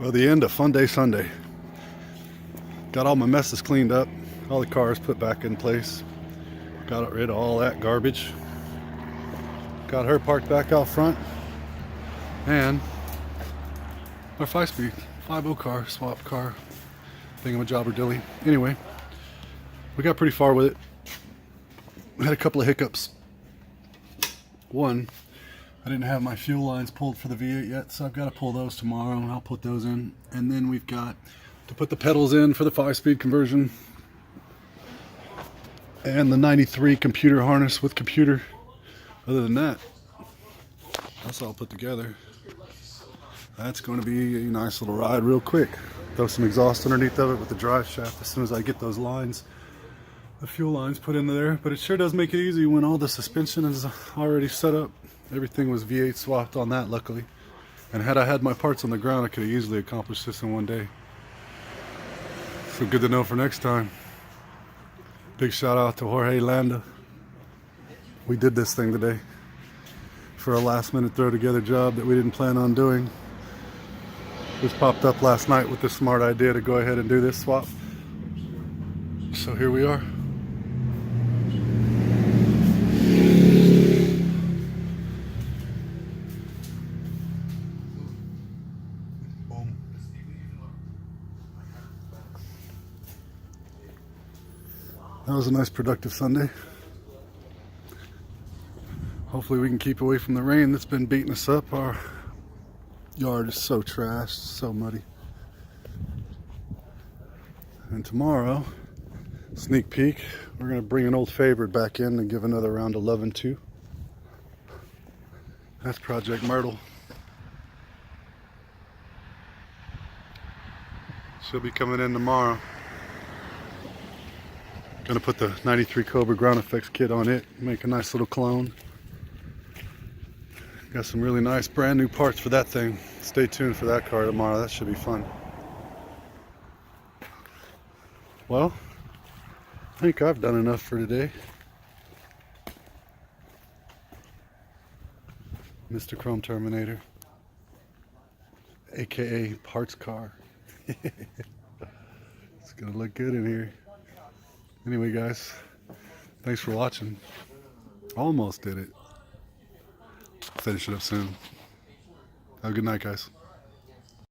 Well, the end of Funday Sunday. Got all my messes cleaned up, all the cars put back in place. Got rid of all that garbage. Got her parked back out front. And our 5-speed, 5.0 car, swap car, thingamajobber dilly. Anyway, we got pretty far with it. We had a couple of hiccups. One, I didn't have my fuel lines pulled for the V8 yet, so I've got to pull those tomorrow, and I'll put those in. And then we've got to put the pedals in for the 5-speed conversion. And the 93 computer harness with computer. Other than that, that's all put together. That's going to be a nice little ride real quick. Throw some exhaust underneath of it with the drive shaft as soon as I get those lines, the fuel lines put into there. But it sure does make it easy when all the suspension is already set up. Everything was V8 swapped on that, luckily. And had I had my parts on the ground, I could have easily accomplished this in one day. So good to know for next time. Big shout out to Jorge Landa. We did this thing today for a last minute throw together job that we didn't plan on doing. Just popped up last night with the smart idea to go ahead and do this swap. So here we are. Boom. That was a nice productive Sunday. Hopefully we can keep away from the rain that's been beating us up. Our yard is so trashed, so muddy. And tomorrow, sneak peek, we're going to bring an old favorite back in and give another round of loving to. That's Project Myrtle. She'll be coming in tomorrow. Gonna put the 93 Cobra ground effects kit on it, make a nice little clone. Got some really nice brand new parts for that thing. Stay tuned for that car tomorrow. That should be fun. Well, I think I've done enough for today. Mr. Chrome Terminator, aka Parts Car. It's gonna look good in here. Anyway, guys, thanks for watching. Almost did it. Finish it up soon. Have a good night, guys.